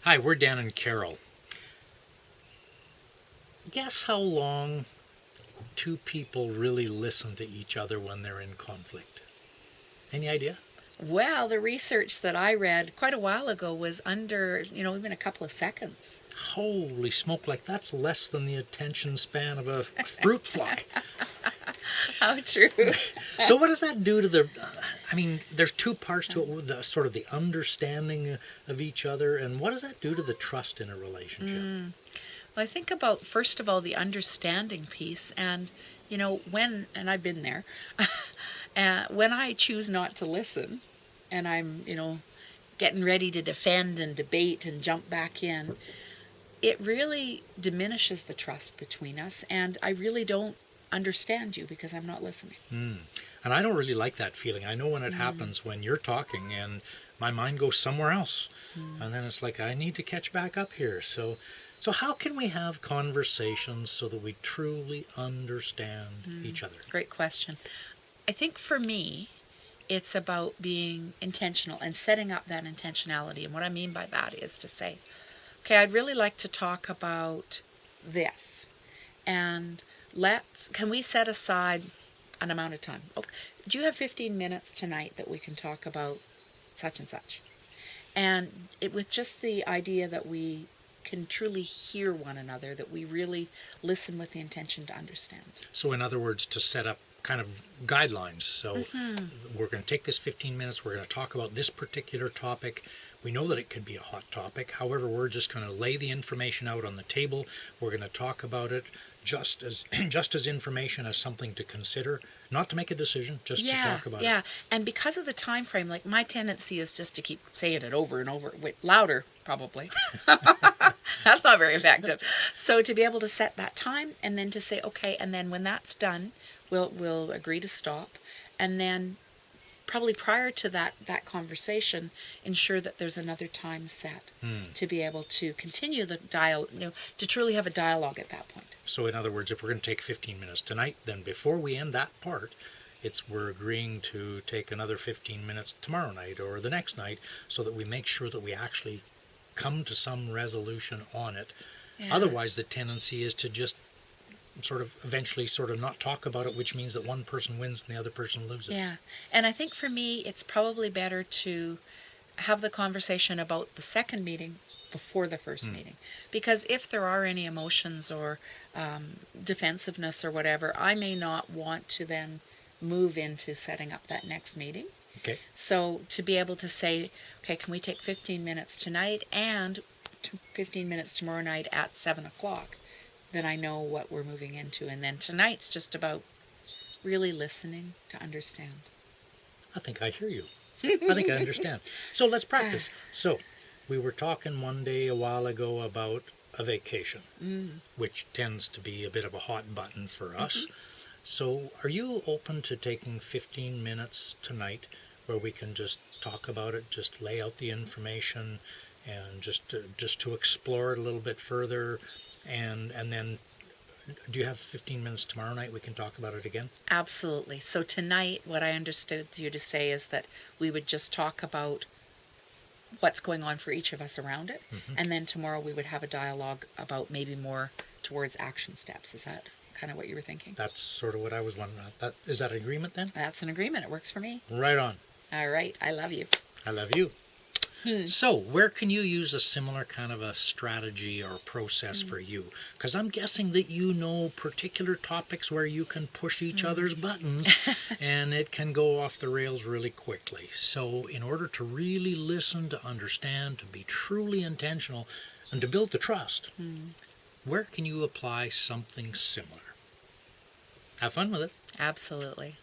Hi, we're Dan and Carol. Guess how long two people really listen to each other when they're in conflict? Any idea? Well, the research that I read quite a while ago was under, even a couple of seconds. Holy smoke, like that's less than the attention span of a fruit fly. How true. So what does that do to there's two parts to it, the sort of the understanding of each other, and what does that do to the trust in a relationship? Well, I think about, first of all, the understanding piece. And, and I've been there, when I choose not to listen and I'm, getting ready to defend and debate and jump back in, it really diminishes the trust between us. And I really don't understand you because I'm not listening. And I don't really like that feeling. I know when it happens, when you're talking and my mind goes somewhere else. And then it's like, I need to catch back up here. So how can we have conversations so that we truly understand each other? Great question. I think for me, it's about being intentional and setting up that intentionality. And what I mean by that is to say, okay, I'd really like to talk about this. And can we set aside an amount of time? Okay, do you have 15 minutes tonight that we can talk about such and such? And with just the idea that we can truly hear one another, that we really listen with the intention to understand. So in other words, to set up kind of guidelines. So we're going to take this 15 minutes. We're going to talk about this particular topic. We know that it could be a hot topic. However, we're just going to lay the information out on the table. We're going to talk about it just as information, as something to consider, not to make a decision, just to talk about it. Yeah, and because of the time frame, like my tendency is just to keep saying it over and over, louder probably. That's not very effective. So to be able to set that time and then to say, okay, and then when that's done, we'll agree to stop, and then probably prior to that conversation, ensure that there's another time set to be able to continue the dialogue, to truly have a dialogue at that point. So in other words, if we're going to take 15 minutes tonight, then before we end that part, we're agreeing to take another 15 minutes tomorrow night or the next night, so that we make sure that we actually come to some resolution on it. Yeah. Otherwise, the tendency is to just eventually not talk about it, which means that one person wins and the other person loses. Yeah, and I think for me, it's probably better to have the conversation about the second meeting before the first meeting. Because if there are any emotions or defensiveness or whatever, I may not want to then move into setting up that next meeting. Okay. So to be able to say, okay, can we take 15 minutes tonight and 15 minutes tomorrow night at 7 o'clock? Then I know what we're moving into. And then tonight's just about really listening to understand. I think I hear you. I think I understand. So let's practice. So we were talking one day a while ago about a vacation, which tends to be a bit of a hot button for us. So are you open to taking 15 minutes tonight where we can just talk about it, just lay out the information, and just to explore it a little bit further? And then, do you have 15 minutes tomorrow night? We can talk about it again? Absolutely. So tonight, what I understood you to say is that we would just talk about what's going on for each of us around it. And then tomorrow we would have a dialogue about maybe more towards action steps. Is that kind of what you were thinking? That's sort of what I was wondering. Is that an agreement then? That's an agreement. It works for me. Right on. All right. I love you. I love you. So, where can you use a similar kind of a strategy or process for you? Because I'm guessing that you know particular topics where you can push each other's buttons and it can go off the rails really quickly. So, in order to really listen, to understand, to be truly intentional, and to build the trust, where can you apply something similar? Have fun with it. Absolutely.